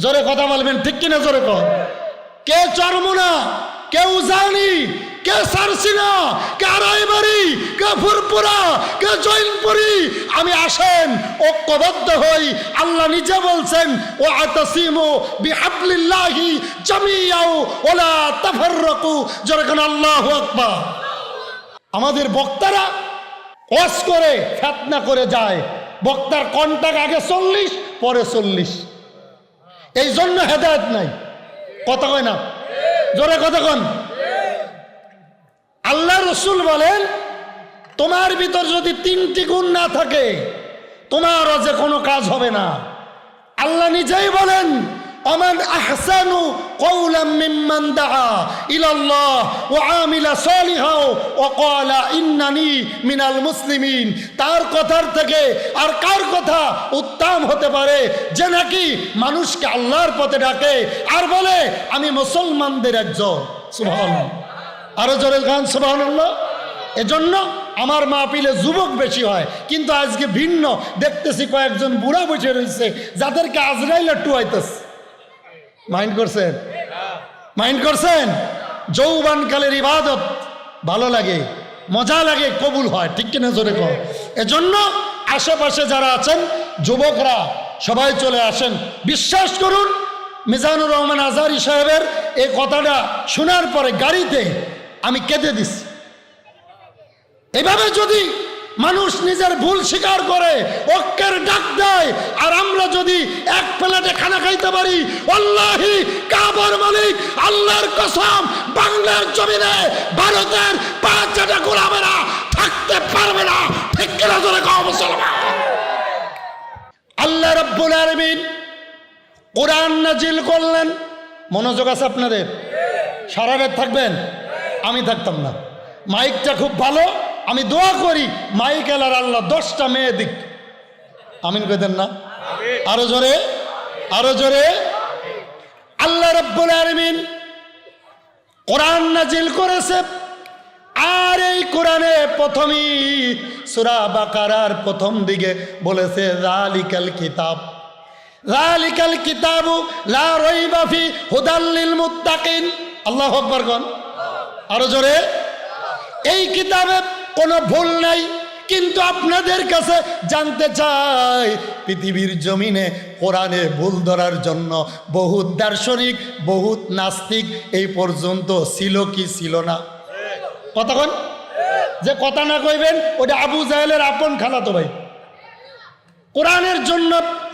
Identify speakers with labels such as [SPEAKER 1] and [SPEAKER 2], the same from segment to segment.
[SPEAKER 1] জোরে কথা বলবেন ঠিক কিনা জোরে কর। কে চরমুনা, কে উজানি, কে সারসিনা, কে আড়াইবাড়ি, কে ফুরপুরা, কে জৈনপুরি, আমি আসেন ঐক্যবদ্ধ হই। আল্লাহ নিজে বলছেন ওয়াতাসিমু বিহাবলিল্লাহি জামিআও ওয়ালা তাফাররাকু। জোরে কোন আল্লাহু আকবার। আমাদের বক্তারা ওয়াজ করে ফিতনা করে যায়। বক্তার কন্টাক আগে 40 পরে 40, এই জন্য হেদায়েত নাই। কথা কয় না, জোরে কথা কন। আল্লাহ রসুল বলেন তোমার ভিতর যদি 3টি গুণ না থাকে তোমারও যে কোনো কাজ হবে না। আল্লাহ নিজেই বলেন ওমান আহসানু কওলাম মিম্মান দাআ ইলাল্লাহ ওয়া আমিলা সালিহাও ওয়া ক্বালা ইন্নানি মিনাল মুসলিমিন। তার কথার থেকে আর কার কথা উত্তম হতে পারে যে নাকি মানুষকে আল্লাহর পথে ডাকে আর বলে আমি মুসলমানদের একজন। সুবহানাল্লাহ, আরো জোরে গান সুবহানাল্লাহ। এজন্য আমার মাহফিলে যুবক বেশি হয়, কিন্তু আজকে ভিন্ন দেখতেছি কয়েকজন বুড়া বসে রয়েছে যাদেরকে আজরাইল টুয়াইতেছে। মাইন্ড করছেন? মাইন্ড করছেন? যৌবনকালের ইবাদত ভালো লাগে, মজা লাগে, কবুল হয়, ঠিক কিনা জোরে কর। এজন্য আশেপাশে যারা আছেন যুবকরা সবাই চলে আসেন। বিশ্বাস করুন মিজানুর রহমান আজহারী সাহেবের এই কথাটা শোনার পরে গাড়িতে আমি কেঁদে দিছি। এভাবে যদি মানুষ নিজের ভুল স্বীকার করে ঐক্যের ডাক দেয় আর আমরা যদি এক প্লেটে খানা খাইতে পারি, আল্লাহি কাবার মালিক আল্লাহর কসম বাংলার জমিনে ভারতের 5টা গোলামেরা থাকতে পারবে না, ঠিক কিনা জোরে কও মুসলমান। আল্লাহ রাব্বুল আলামিন কোরআন নাজিল করলেন। মনোযোগ আছে আপনাদের? সারা রাত থাকবেন? আমি থাকতাম না। মাইকটা খুব ভালো, আমি দোয়া করি মাইক এলার আল্লাহ 10টা মেয়ে দিক। আমিন কইতেন না? আরো জোরে, আরো জোরে। আল্লাহ রাব্বুল আলামিন কোরআন নাজিল করেছে, আর এই কোরআনে প্রথমেই সূরা বাকারার প্রথম দিকে বলেছে যালিকাল কিতাব, যালিকাল কিতাবু লা রাইবা ফি হুদাল লিল মুত্তাকিন। আল্লাহু আকবার কোন, আরো জোরে। এই কিতাবে কোনো ভুল নাই, কিন্তু আপনাদের কাছে জানতে চাই পৃথিবীর জমিনে কোরআনে ভুল ধরার জন্য বহুত দার্শনিক, বহুত নাস্তিক এই পর্যন্ত ছিল কি ছিল না? কথা কোন, যে কথা না কইবেন ওটা আবু জাহেলের আপন খালাতো ভাই। কোরআনের জন্য,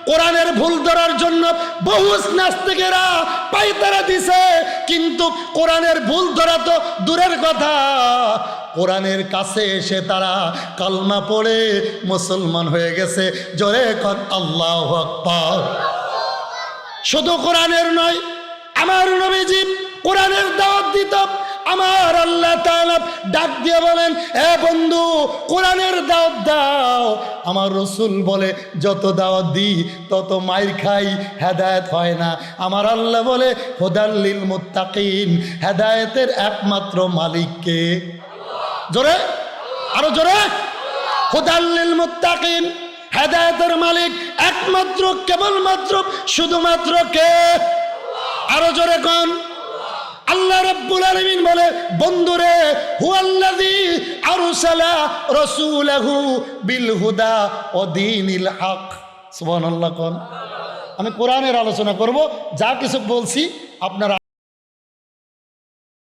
[SPEAKER 1] কোরআনের ভুল ধরার জন্য বহু নাস্তিকেরা পায়তারা দিছে, কিন্তু কোরআনের ভুল ধরা তো দূরের কথা, কোরআনের কাছে এসে তারা কালমা পড়ে মুসলমান হয়ে গেছে। জোরে কর আল্লাহু আকবার। শুধু কোরআনের নয়, আমার নবীজি কোরআনের দাওয়াত দিত। আমার আল্লাহ তাআলা ডাক দিয়ে বলেন এ বন্ধু কোরআনের দাওয়াত দাও। আমার রাসূল বলে যত দাওয়াত দিই তত মাইর খাই, হেদায়েত হয় না। আমার আল্লাহ বলে হুদাল লিল মুত্তাকিন, হেদায়েতের একমাত্র মালিক কে? জোরে, আরো জোরে। হুদাল লিল মুত্তাকিন, হেদায়েতের মালিক একমাত্র, কেবলমাত্র, শুধুমাত্র কে? আরো জোরে কোন? আল্লাহ রাব্বুল আলামিন বলে বন্ধুরে হুয়াল্লাযী আরসালা রাসূলাহু বিল হুদা ওয়া দীনিল হক। সুবহানাল্লাহ কোন। আমি কোরআনের আলোচনা করব, যা কিছু বলছি আপনারা